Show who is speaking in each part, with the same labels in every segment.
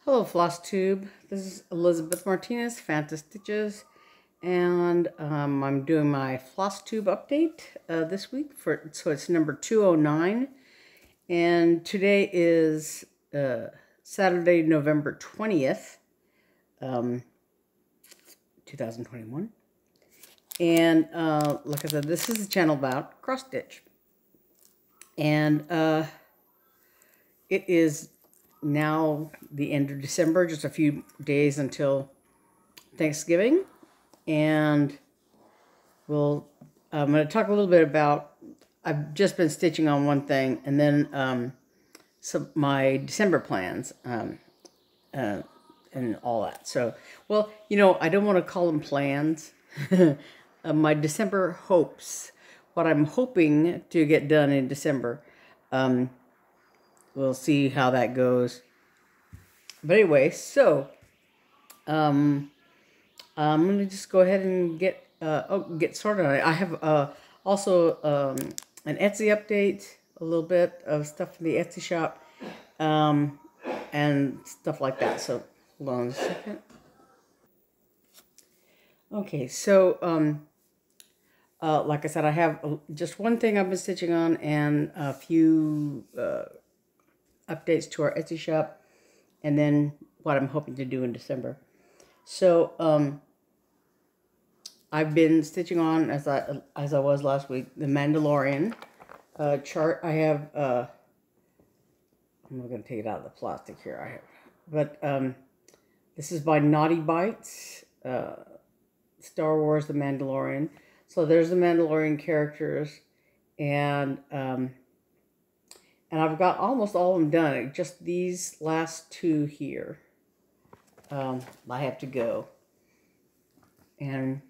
Speaker 1: Hello, Flosstube. This is Elizabeth Martinez, phantastitches, and I'm doing my Flosstube update this week. So it's number 209, and today is Saturday, November 20th, 2021. And like I said, this is a channel about cross stitch, and it is now the end of December, just a few days until Thanksgiving, and I'm going to talk a little bit about, I've just been stitching on one thing, and then my December plans and all that. So, well, I don't want to call them plans. My December hopes, what I'm hoping to get done in December. We'll see how that goes. But anyway, so I'm gonna just go ahead and get started on it. I have also an Etsy update, a little bit of stuff from the Etsy shop, and stuff like that. So hold on a second. Okay, so like I said, I have just one thing I've been stitching on and a few updates to our Etsy shop, and then what I'm hoping to do in December. So I've been stitching on, as I was last week, the Mandalorian chart. I have I'm not going to take it out of the plastic here. But this is by knottybytes, Star Wars: The Mandalorian. So there's the Mandalorian characters, and I've got almost all of them done. Just these last two here, I have to go. And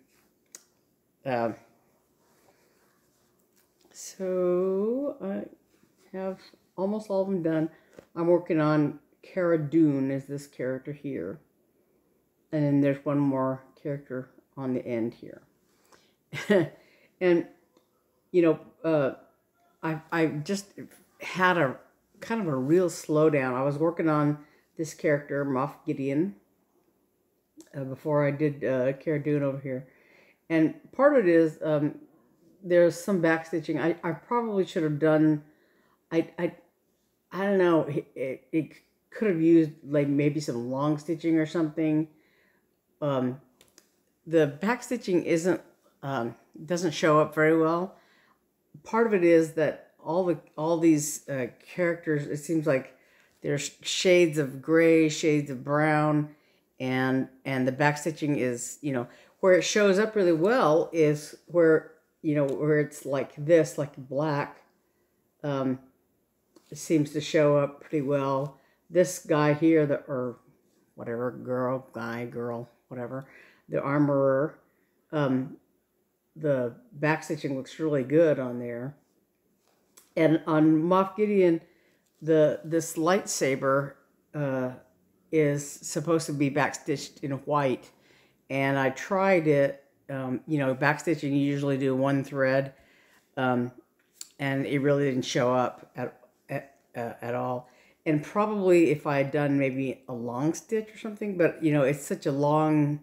Speaker 1: so I have almost all of them done. I'm working on Cara Dune is this character here. And then there's one more character on the end here. And, I just had a kind of a real slowdown. I was working on this character, Moff Gideon, before I did Cara Dune over here. And part of it is there's some backstitching. I probably should have done, I don't know, it could have used like maybe some long stitching or something. The backstitching doesn't show up very well. Part of it is that all these characters, it seems like there's shades of gray, shades of brown, and the backstitching is, where it shows up really well is where, where it's like this, like black, it seems to show up pretty well. This guy here, or whatever, girl, whatever, the armorer, the backstitching looks really good on there. And on Moff Gideon, this lightsaber is supposed to be backstitched in white, and I tried it. Backstitching, you usually do one thread, and it really didn't show up at all. And probably if I had done maybe a long stitch or something, but it's such a long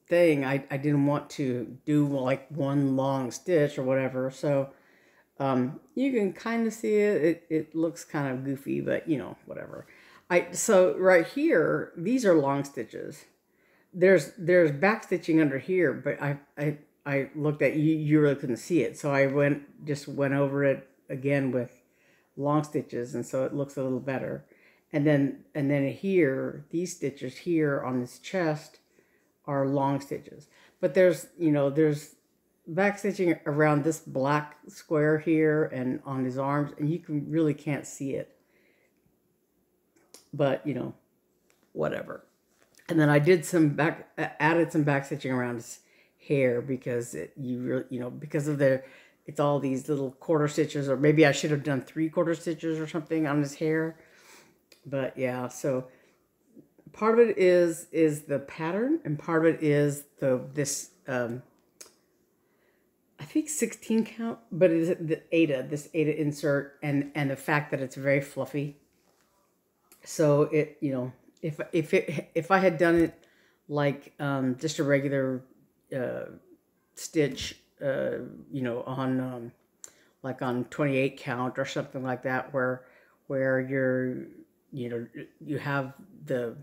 Speaker 1: thing, I didn't want to do like one long stitch or whatever. So you can kind of see it. It looks kind of goofy, but whatever. So right here, these are long stitches. There's backstitching under here, but I looked at you really couldn't see it. So I just went over it again with long stitches, and so it looks a little better. And then here, these stitches here on this chest are long stitches. But there's backstitching around this black square here and on his arms, and you really can't see it. But whatever. And then I did added some backstitching around his hair because because of it's all these little quarter stitches, or maybe I should have done 3/4 stitches or something on his hair. But yeah, so part of it is the pattern, and part of it is this I think 16 count, but it is this Ada insert, and the fact that it's very fluffy. So it, you know, if I had done it like just a regular stitch, you know, on like on 28 count or something like that, where you're, you know, you have the,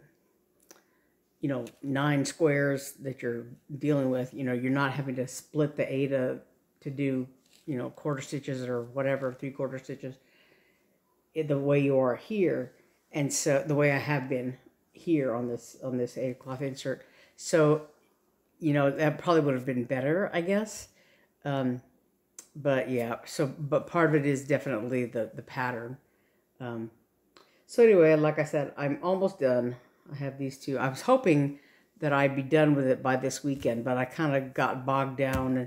Speaker 1: you know, 9 squares that you're dealing with, you know, you're not having to split the 8 to do, you know, quarter stitches or whatever, 3/4 stitches, the way you are here. And so the way I have been here on this 8 cloth insert. So, you know, that probably would have been better, I guess. But yeah, so, but part of it is definitely the pattern. So anyway, like I said, I'm almost done. I have these 2. I was hoping that I'd be done with it by this weekend, but I kind of got bogged down,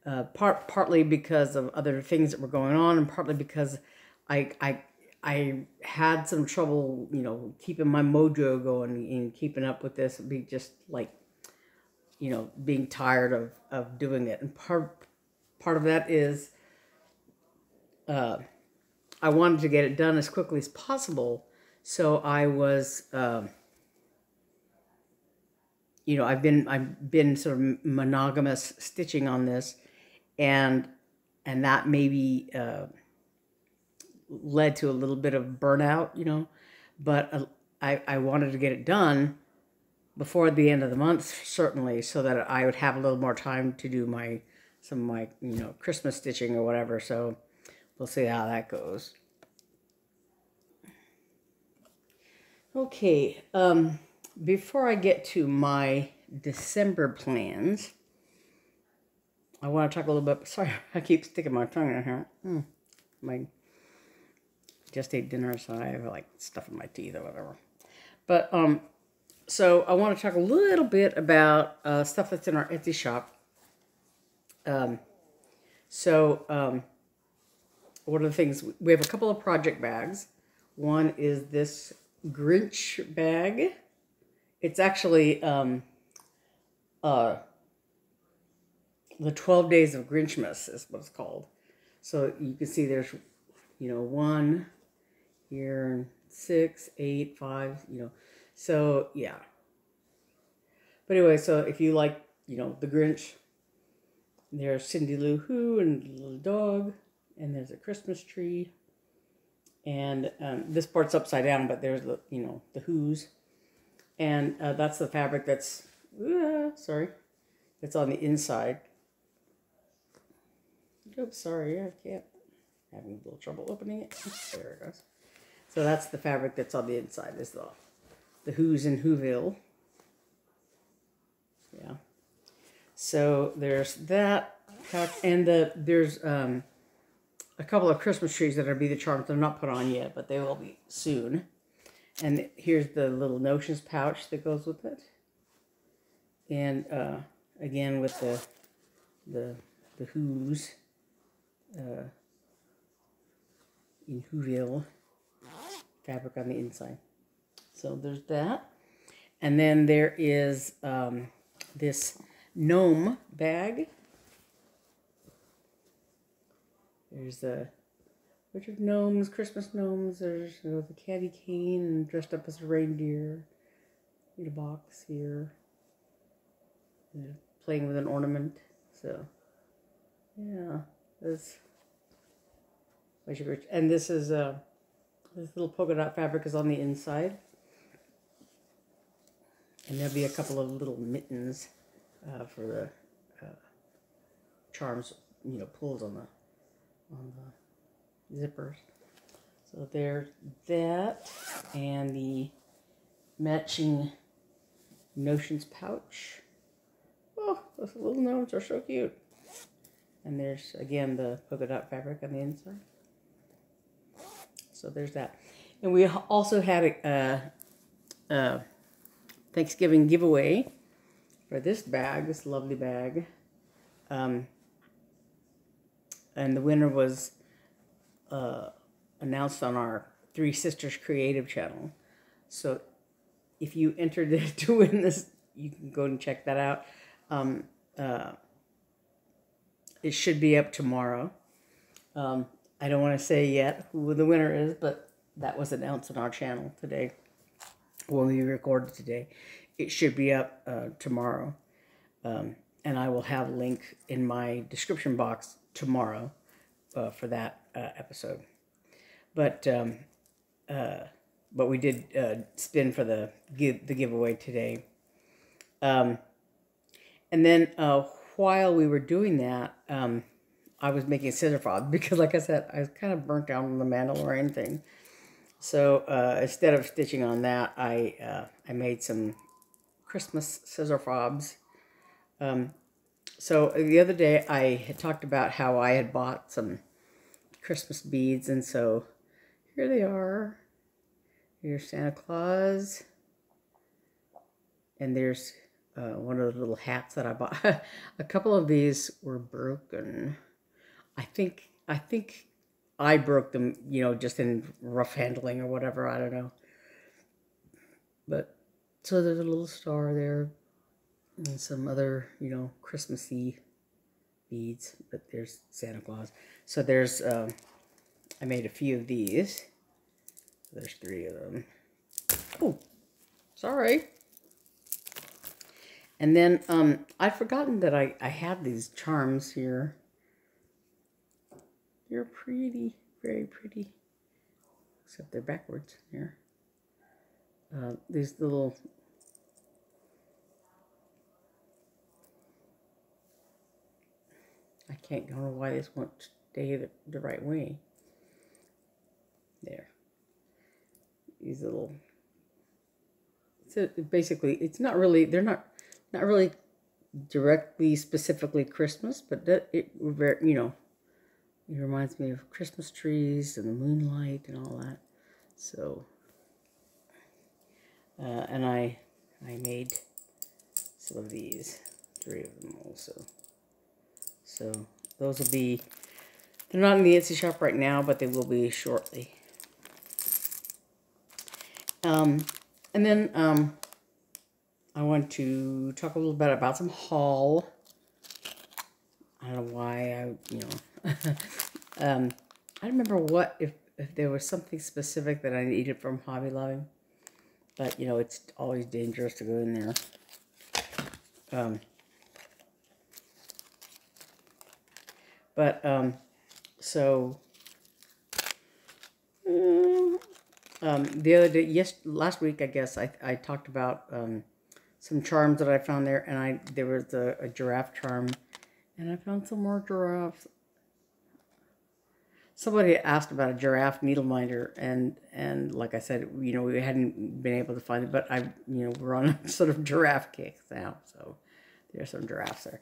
Speaker 1: and partly because of other things that were going on, and partly because I had some trouble, you know, keeping my mojo going and keeping up with this. It'd be just like, you know, being tired of doing it. And part of that is I wanted to get it done as quickly as possible. So I was, you know, I've been sort of monogamous stitching on this, and that maybe led to a little bit of burnout, you know, but I wanted to get it done before the end of the month, certainly, so that I would have a little more time to do some of my, you know, Christmas stitching or whatever. So we'll see how that goes. Okay, before I get to my December plans, I want to talk a little bit. Sorry, I keep sticking my tongue in here. My just ate dinner, so I have like stuff in my teeth or whatever. But so I want to talk a little bit about stuff that's in our Etsy shop. One of the things, we have a couple of project bags. One is this Grinch bag. It's actually the 12 Days of Grinchmas is what it's called. So you can see there's, you know, 1 here, 6, 8, 5, you know. So yeah. But anyway, so if you like, you know, the Grinch, there's Cindy Lou Who and the little dog, and there's a Christmas tree. And this part's upside down, but there's the, you know, the Who's. And that's the fabric that's, that's on the inside. Oops, sorry, I can't. Having a little trouble opening it. There it goes. So that's the fabric that's on the inside, is the Who's in Whoville. Yeah. So there's that. And there's a couple of Christmas trees that are Be the Charms. They're not put on yet, but they will be soon. And here's the little notions pouch that goes with it. And again with the Who's in Whoville fabric on the inside. So there's that. And then there is this gnome bag. There's a bunch of gnomes, Christmas gnomes. There's, you know, the candy cane and dressed up as a reindeer. In a box here. They're playing with an ornament. So, yeah, this. And this is this little polka dot fabric is on the inside. And there'll be a couple of little mittens for the charms, you know, pulls on the zippers. So there's that, and the matching notions pouch. Oh, those little gnomes are so cute. And there's again the polka dot fabric on the inside. So there's that. And we also had a Thanksgiving giveaway for this bag, this lovely bag. And the winner was announced on our Three Sisters Creative channel. So if you entered it to win this, you can go and check that out. It should be up tomorrow. I don't want to say yet who the winner is, but that was announced on our channel today. When we recorded today, it should be up tomorrow, and I will have a link in my description box tomorrow for that episode. But we did spin for the giveaway today, and then while we were doing that, I was making scissor fobs because, like I said, I was kind of burnt out on the Mandalorian thing. So instead of stitching on that, I made some Christmas scissor fobs. So the other day I had talked about how I had bought some Christmas beads, and so here they are. Here's Santa Claus, and there's one of the little hats that I bought. A couple of these were broken. I think I broke them, you know, just in rough handling or whatever. I don't know. But so there's a little star there and some other, you know, Christmassy beads. But there's Santa Claus. So there's I made a few of these. There's 3 of them. Oh, sorry. And then I'd forgotten that I had these charms here. They're pretty, very pretty. Except they're backwards here. These little... I don't know why this won't stay the right way. There. These little... So basically, it's not really... They're not really directly, specifically Christmas, but it, you know, it reminds me of Christmas trees and the moonlight and all that. So, and I made some of these, 3 of them also. So those will be, they're not in the Etsy shop right now, but they will be shortly. And then I want to talk a little bit about some haul. I don't know why I don't remember if there was something specific that I needed from Hobby Lobby, but you know, it's always dangerous to go in there. So the other day, last week, I guess, I talked about some charms that I found there, and there was a giraffe charm, and I found some more giraffes. Somebody asked about a giraffe needle minder, and like I said, you know, we hadn't been able to find it, but we're on a sort of giraffe kick now, so there's some giraffes there.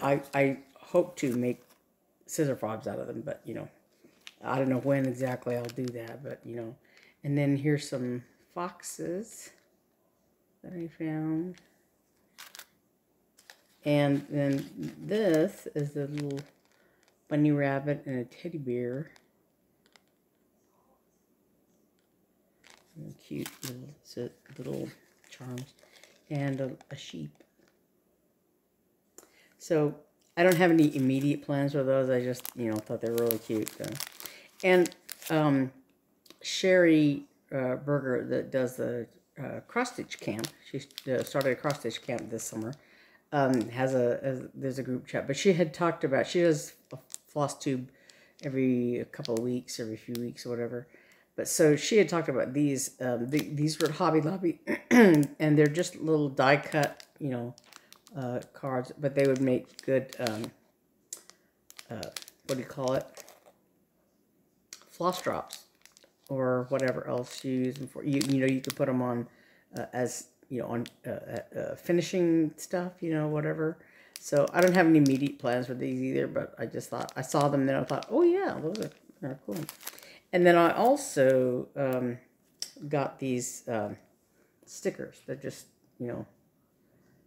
Speaker 1: I hope to make scissor fobs out of them, but you know, I don't know when exactly I'll do that, but you know. And then here's some foxes that I found. And then this is a little bunny rabbit and a teddy bear. And cute little charms. And a sheep. So I don't have any immediate plans for those. I just, you know, thought they were really cute. And Sherry Berger, that does the cross-stitch camp. She started a cross-stitch camp this summer. There's a group chat, but she had talked about, she does a Flosstube every couple of weeks, every few weeks or whatever. But so she had talked about these. These were at Hobby Lobby, and they're just little die cut, you know, cards, but they would make good, what do you call it? Floss drops. Or whatever else you use them for. You know, you could put them on as, you know, on finishing stuff, you know, whatever. So I don't have any immediate plans for these either, but I just thought, I saw them, then I thought, oh yeah, those are cool. And then I also got these stickers. They're just, you know,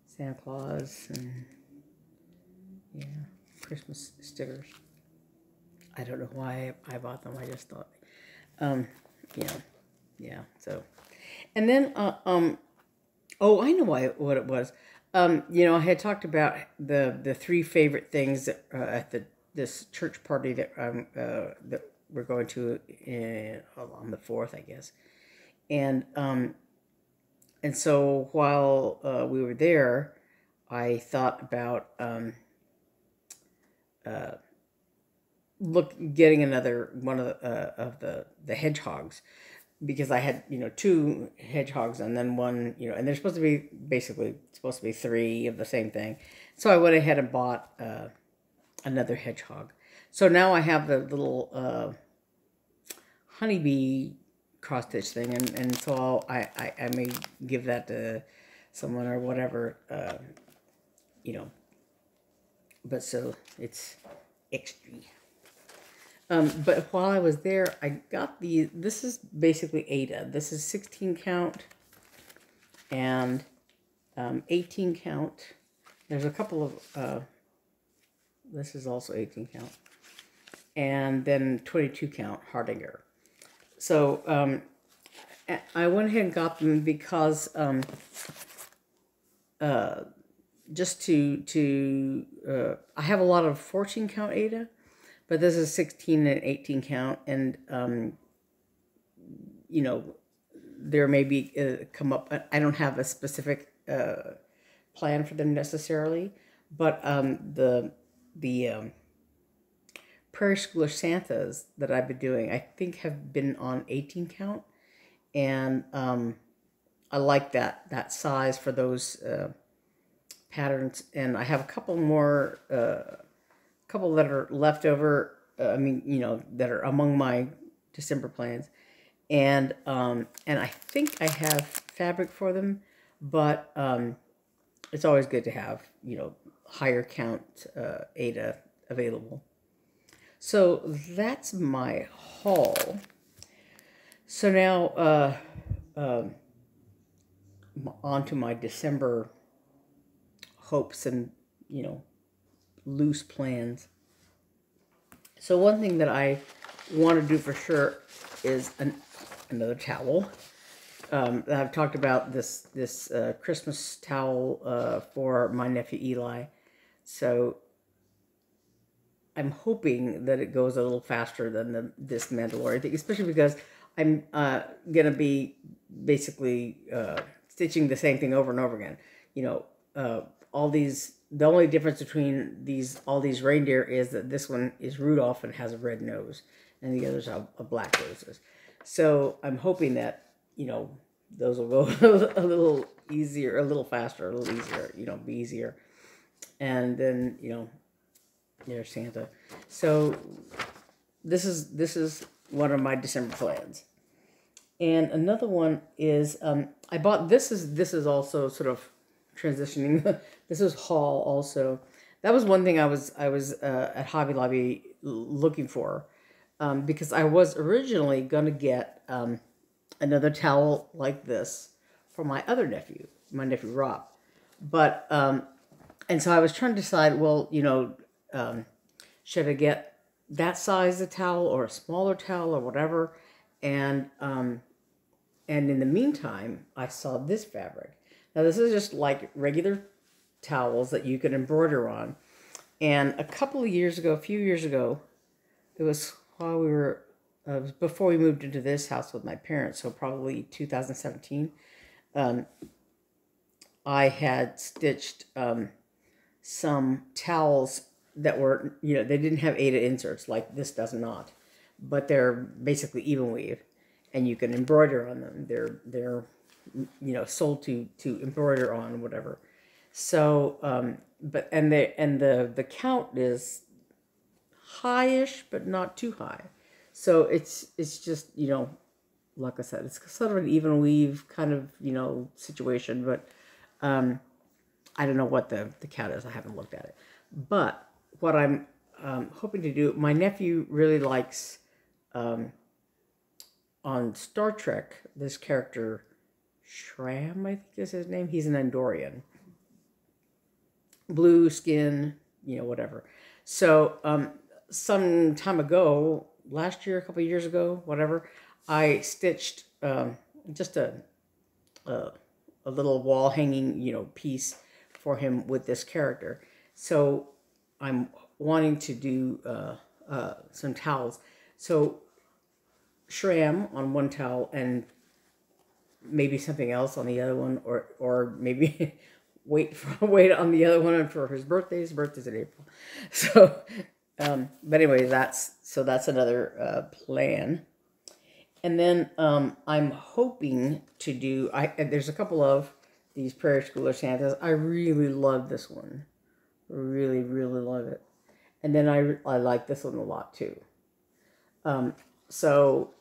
Speaker 1: Santa Claus and, yeah, Christmas stickers. I don't know why I bought them. I just thought... yeah, so, and then, oh, I know what it was. You know, I had talked about the 3 favorite things at this church party that we're going to on the 4th, I guess. And so while we were there, I thought about getting another one of the hedgehogs, because I had 2 hedgehogs and then one, and they're supposed to be basically 3 of the same thing. So I went ahead and bought another hedgehog. So now I have the little honeybee cross stitch thing, and so I may give that to someone or whatever, but so it's extra. But while I was there, I got this is basically Ada. This is 16 count and 18 count. There's a couple of, this is also 18 count. And then 22 count Hardinger. So I went ahead and got them because just to I have a lot of 14 count Ada, but this is 16 and 18 count, and there may be come up. I don't have a specific plan for them necessarily, but the Prairie Schooler Santas that I've been doing, I think, have been on 18 count, and I like that size for those patterns. And I have a couple more, couple that are left over. That are among my December plans, and I think I have fabric for them, but it's always good to have higher count Ada available. So that's my haul. So now on to my December hopes and loose plans. So one thing that I want to do for sure is another towel. I've talked about this Christmas towel for my nephew Eli. So I'm hoping that it goes a little faster than this Mandalorian thing, especially because I'm going to be basically stitching the same thing over and over again. The only difference between all these reindeer is that this one is Rudolph and has a red nose, and the others are black noses. So I'm hoping that, those will go a little easier, a little faster, a little easier, be easier. And then, there's Santa. So this is one of my December plans. And another one is I bought this is also sort of transitioning. This is haul also. That was one thing I was at Hobby Lobby looking for, because I was originally gonna get another towel like this for my other nephew, my nephew Rob. But and so I was trying to decide, well, should I get that size of towel or a smaller towel or whatever? And in the meantime, I saw this fabric. Now this is just like regular towels that you can embroider on. And a few years ago, it was while we were, it was before we moved into this house with my parents, so probably 2017, I had stitched some towels that were, they didn't have Ada inserts, like this does not, but they're basically even weave, and you can embroider on them. They're sold to embroider on, whatever. So, the count is high-ish, but not too high. So it's just, like I said, it's sort of an even weave kind of, situation, but I don't know what the count is. I haven't looked at it. But what I'm hoping to do, my nephew really likes, on Star Trek, this character, Shram, I think is his name. He's an Andorin. Blue skin, whatever. So some time ago, last year, a couple of years ago, whatever, I stitched just a little wall hanging, piece for him with this character. So I'm wanting to do some towels. So shram on one towel and maybe something else on the other one, or maybe wait on the other one for his birthday. His birthday's in April. So, but anyway, that's another plan. And then I'm hoping to do. There's a couple of these Prairie Schooler Santas. I really love this one. Really, really love it. And then I like this one a lot too. So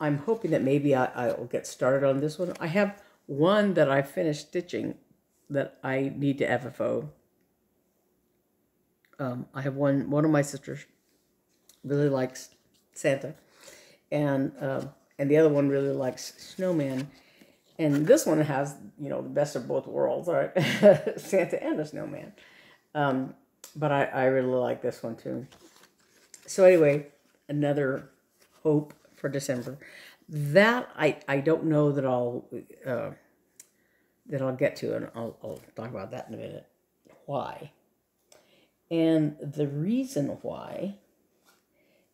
Speaker 1: I'm hoping that maybe I'll get started on this one. I have one that I finished stitching that I need to FFO. I have one of my sisters really likes Santa, and the other one really likes Snowman. And this one has, the best of both worlds, all right? Santa and a snowman. But I really like this one too. So anyway, another hope for December. That I don't know that I'll get to, and I'll talk about that in a minute. Why? And the reason why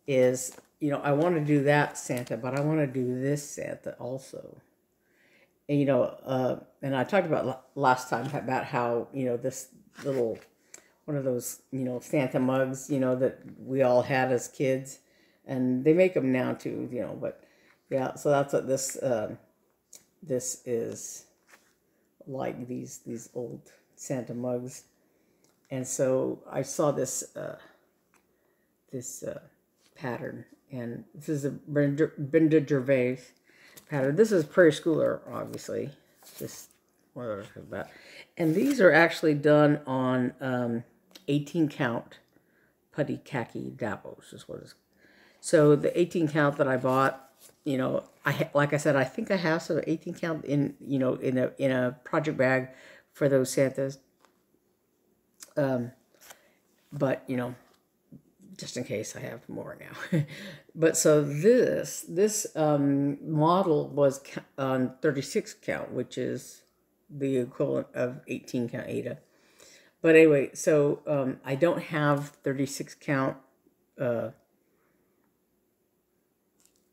Speaker 1: is, I want to do that Santa, but I want to do this Santa also. And, and I talked about last time about how, this little, one of those, Santa mugs, that we all had as kids. And they make them now too, but yeah, so that's what this is like, these old Santa mugs. And so I saw this pattern, and this is a Brenda Gervais pattern. This is Prairie Schooler, obviously. Just what I was talking about. And these are actually done on 18 count putty khaki dappos, is what it's. So the 18 count that I bought, like I said, I think I have some 18 count in a project bag for those Santas. But just in case I have more now. But so this model was on 36 count, which is the equivalent of 18 count Ada. But anyway, so I don't have 36 count,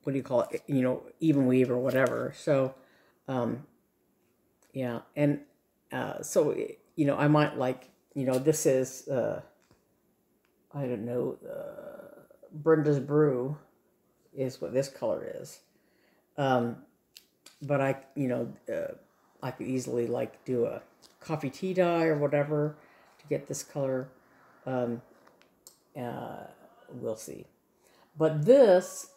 Speaker 1: what do you call it, even weave or whatever. So, yeah, and so, I might like, this is, I don't know, Brenda's Brew is what this color is. But I could easily like do a coffee tea dye or whatever to get this color. We'll see. But this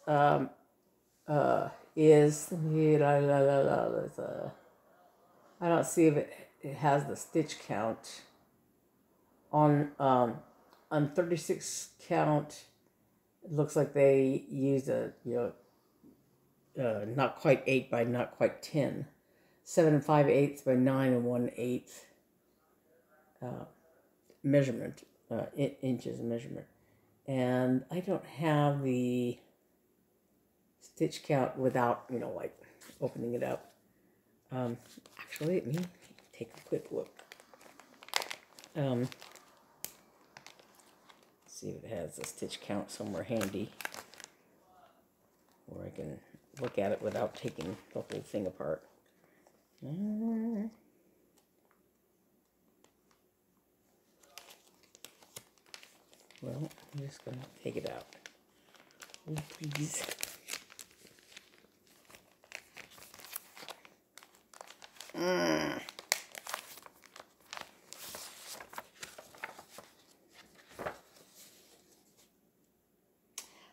Speaker 1: is, I don't see if it has the stitch count on 36 count. It looks like they used a not quite 8 by not quite 10, 7 5/8 by 9 1/8 measurement, inches measurement. And I don't have the stitch count without, like opening it up. Actually, let me take a quick look. See if it has a stitch count somewhere handy where I can look at it without taking the whole thing apart. Well, I'm just going to take it out. Oh, please. Mm.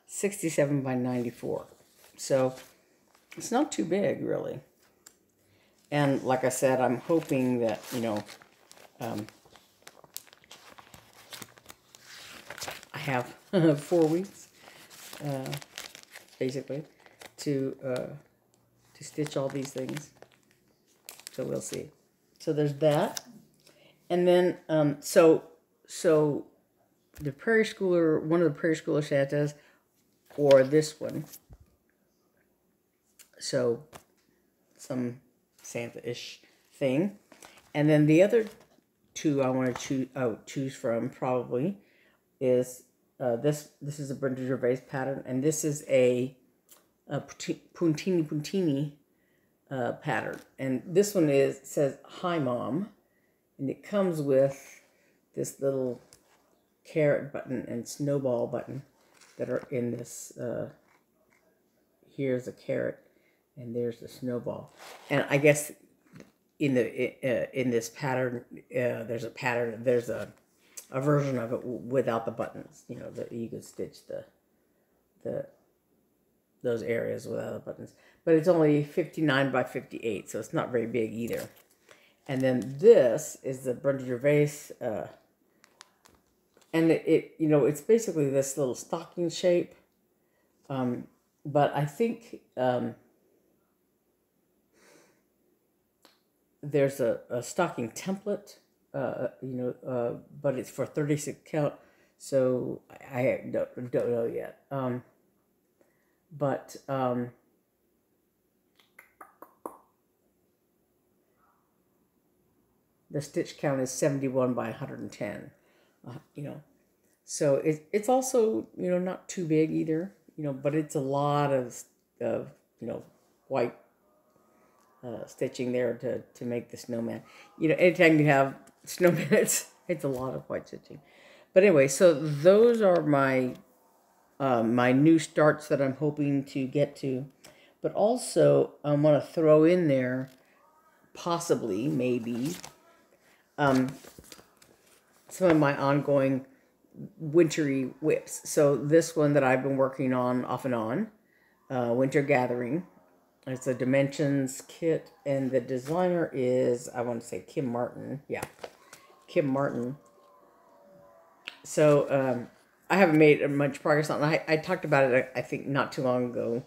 Speaker 1: 67 by 94. So it's not too big, really. And like I said, I'm hoping that, I have 4 weeks, basically, to stitch all these things. So we'll see. So there's that. And then, so the Prairie Schooler, one of the Prairie Schooler Santas, or this one. So some Santa-ish thing. And then the other two I want to choose from probably is this is a Brenda Gervais pattern, and this is a PuntiniPuntini pattern. And this one says "Hi Mom," and it comes with this little carrot button and snowball button that are in this. Here's a carrot, and there's the snowball. And I guess in this pattern, there's a version of it without the buttons. You know, that you could stitch those areas without the buttons. But it's only 59 by 58, so it's not very big either. And then this is the Brenda Gervais, and it's basically this little stocking shape. But I think there's a stocking template, but it's for 36 count, so I don't know yet. The stitch count is 71 by 110, so it's also, not too big either, but it's a lot of white stitching there to make the snowman. Anytime you have snowman, it's a lot of white stitching. But anyway, so those are my my new starts that I'm hoping to get to. But also, I want to throw in there, possibly, maybe, some of my ongoing wintry whips. So this one that I've been working on off and on, Winter Gathering. It's a Dimensions kit, and the designer is, I want to say, Kim Martin. Yeah, Kim Martin. So I haven't made much progress on it. I talked about it, I think, not too long ago.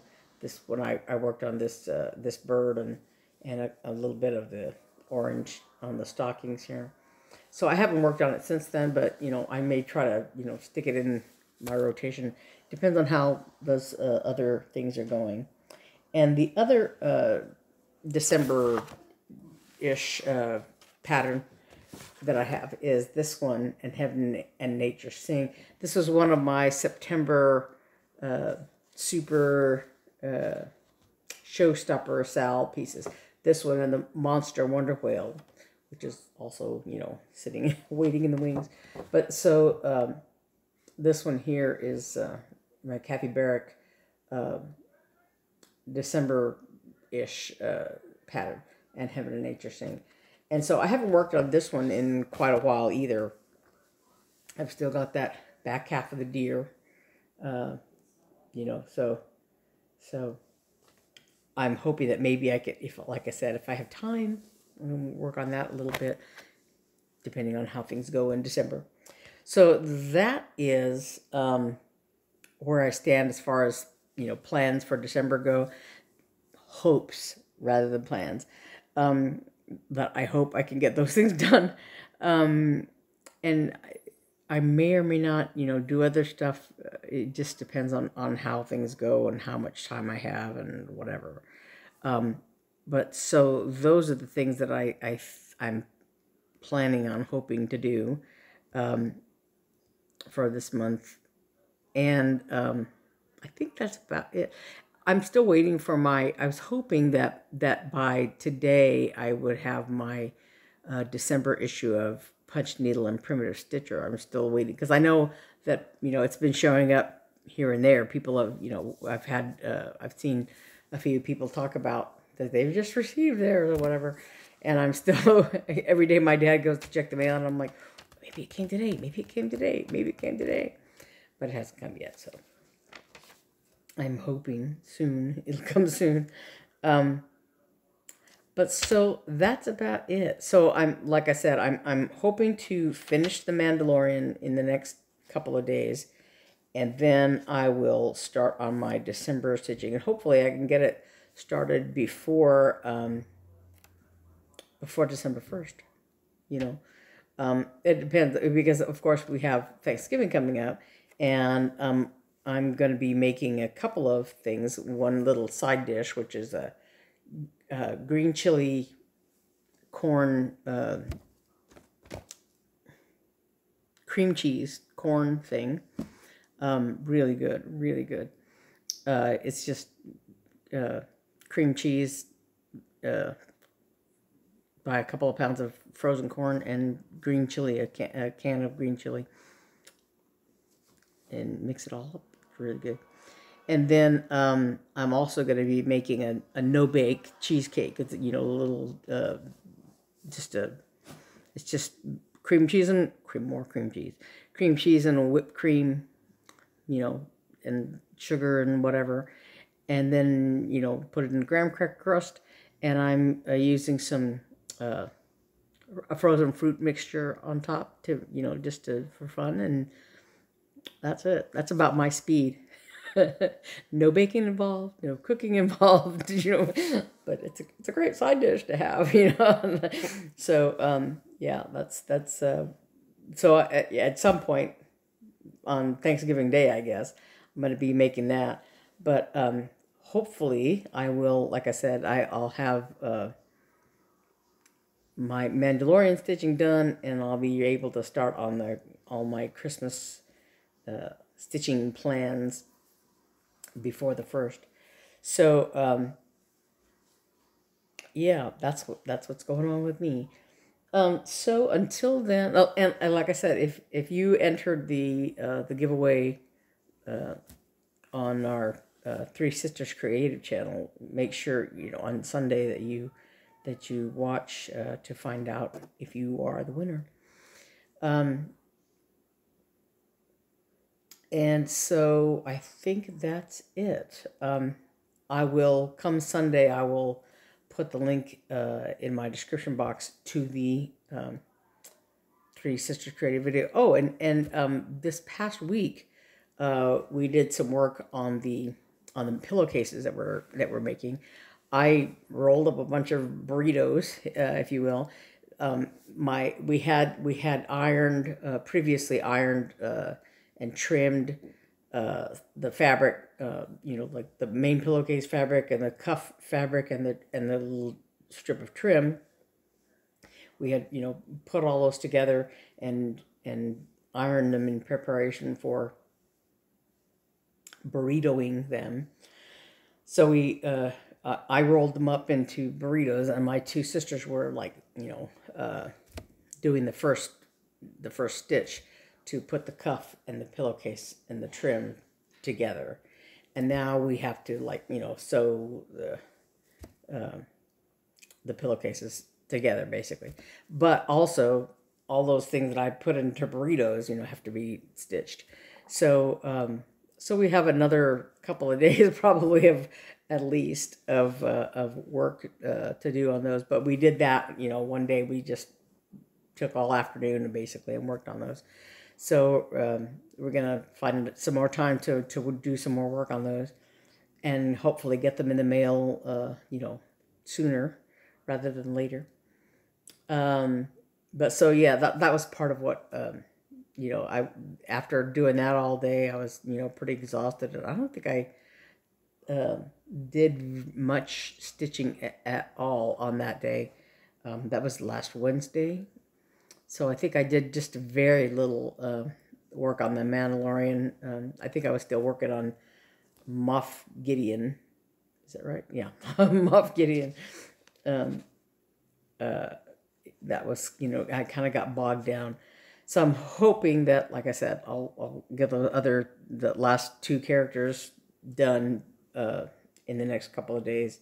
Speaker 1: When I worked on this this bird and a little bit of the orange on the stockings here. So I haven't worked on it since then, but I may try to stick it in my rotation. Depends on how those other things are going. And the other December-ish pattern that I have is this one, and Heaven and Nature Sing. This was one of my September super showstopper Sal pieces. This one and the Monster Wonder Whale, which is also, sitting, waiting in the wings. But so this one here is my Kathy Barrick December-ish pattern, and Heaven and Nature Sing. And so I haven't worked on this one in quite a while either. I've still got that back half of the deer, so I'm hoping that maybe I could, like I said, if I have time, I'm going to work on that a little bit, depending on how things go in December. So that is where I stand as far as, plans for December go. Hopes rather than plans. But I hope I can get those things done. And I may or may not, do other stuff. It just depends on how things go and how much time I have and whatever. But so those are the things that I'm planning on hoping to do for this month. And I think that's about it. I'm still waiting for I was hoping that by today I would have my December issue of Punch Needle and Primitive Stitcher. I'm still waiting because I know that, it's been showing up here and there. People have, I've seen a few people talk about that they've just received theirs or whatever. And I'm still, every day my dad goes to check the mail and I'm like, maybe it came today, maybe it came today, maybe it came today. But it hasn't come yet, so I'm hoping soon. It'll come soon. But so that's about it. So like I said, I'm hoping to finish the Mandalorian in the next couple of days, and then I will start on my December stitching, and hopefully I can get it started before December 1st. It depends, because of course we have Thanksgiving coming up, and I'm going to be making a couple of things. One little side dish, which is a green chili corn, cream cheese corn thing. Really good, really good. It's just cream cheese, buy a couple of pounds of frozen corn and green chili, a can of green chili, and mix it all up. It's really good. And then I'm also going to be making a no-bake cheesecake. It's, you know, a little, it's just cream cheese and cream cheese and whipped cream, you know, and sugar and whatever. And then, you know, put it in a graham cracker crust. And I'm using some a frozen fruit mixture on top to, you know, just for fun. And that's it. That's about my speed. No baking involved, no cooking involved, you know, but it's a great side dish to have, you know. So yeah, that's so at some point on Thanksgiving Day, I guess I'm going to be making that. But hopefully I will, like I said, I'll have my Mandalorian stitching done, and I'll be able to start on all my Christmas stitching plans before the 1st. So yeah, that's what's going on with me. So until then, oh, and like I said, if you entered the giveaway on our Three Sisters Creative channel, make sure, you know, on Sunday that you watch to find out if you are the winner. And so I think that's it. I will, come Sunday, I will put the link in my description box to the Three Sisters Creative video. Oh, and this past week, we did some work on the pillowcases that we're making. I rolled up a bunch of burritos, if you will. We had ironed, previously ironed and trimmed the fabric, you know, like the main pillowcase fabric and the cuff fabric and the little strip of trim. We had, you know, put all those together and ironed them in preparation for burritoing them. So I rolled them up into burritos, and my two sisters were, like, you know, doing the first stitch to put the cuff and the pillowcase and the trim together. And now we have to, like, you know, sew the pillowcases together, basically. But also, all those things that I put into burritos, you know, have to be stitched. So so we have another couple of days probably of at least of work to do on those. But we did that, you know, one day we just took all afternoon basically and worked on those. So we're gonna find some more time to do some more work on those, and hopefully get them in the mail, you know, sooner rather than later. But so yeah, that was part of what, you know, after doing that all day, I was, you know, pretty exhausted, and I don't think I did much stitching at all on that day. That was last Wednesday. So I think I did just very little work on the Mandalorian. I think I was still working on Moff Gideon. Is that right? Yeah, Moff Gideon. That was, you know, I kind of got bogged down. So I'm hoping that, like I said, I'll get the last two characters done in the next couple of days.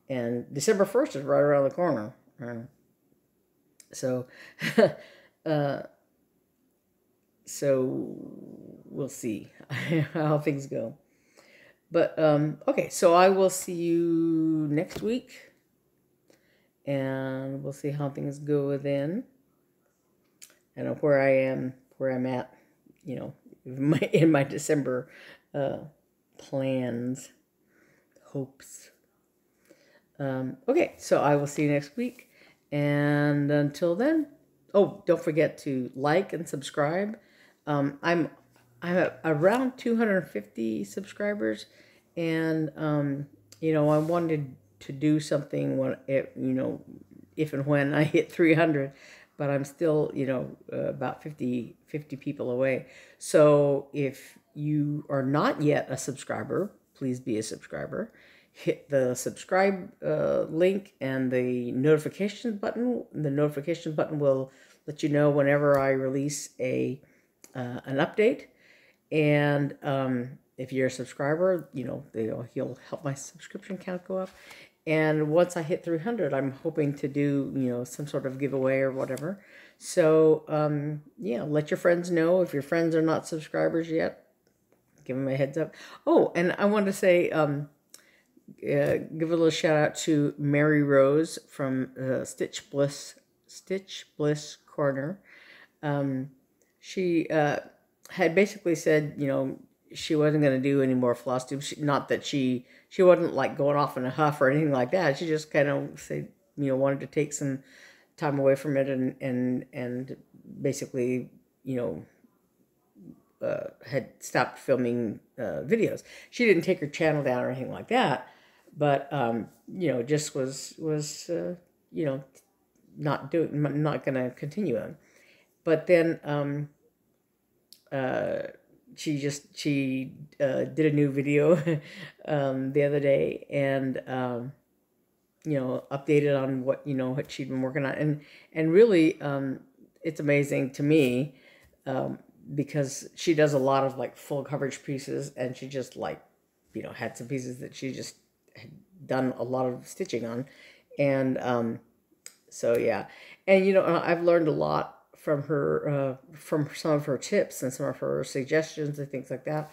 Speaker 1: And December 1st is right around the corner. So, so we'll see how things go. But, okay, so I will see you next week, and we'll see how things go then, and where I'm at, you know, in my December plans, hopes. Okay, so I will see you next week. And until then, oh, don't forget to like and subscribe. I'm at around 250 subscribers, and you know, I wanted to do something when you know, if and when I hit 300, but I'm still, you know, about 50 people away. So if you are not yet a subscriber, please be a subscriber. Hit the subscribe link and the notification button. The notification button will let you know whenever I release an update. And if you're a subscriber, you know, you'll help my subscription count go up. And once I hit 300, I'm hoping to do, you know, some sort of giveaway or whatever. So, yeah, let your friends know. If your friends are not subscribers yet, give them a heads up. Oh, and I want to say, give a little shout out to Mary Rose from Stitch Bliss Corner. She had basically said, you know, she wasn't going to do any more Flosstube. Not that she wasn't like going off in a huff or anything like that. She just kind of said, you know, wanted to take some time away from it and basically, you know, had stopped filming videos. She didn't take her channel down or anything like that, but you know, just was you know, not going to continue on. But then she did a new video the other day, and you know, updated on what she'd been working on, and really it's amazing to me because she does a lot of like full coverage pieces, and she just like, you know, had some pieces that she just had done a lot of stitching on, and so yeah, and you know, I've learned a lot from her, from some of her tips and some of her suggestions and things like that,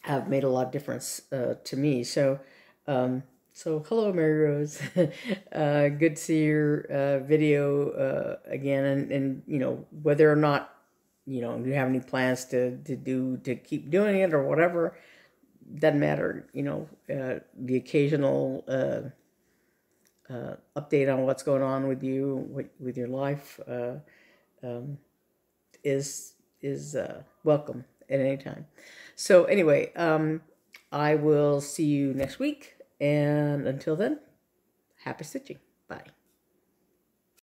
Speaker 1: have made a lot of difference to me. So, so hello, Mary Rose. Good to see your video again, and you know, whether or not you know you have any plans to keep doing it or whatever, doesn't matter. You know, the occasional update on what's going on with you, with your life, is welcome at any time. So anyway, I will see you next week, and until then, happy stitching. Bye.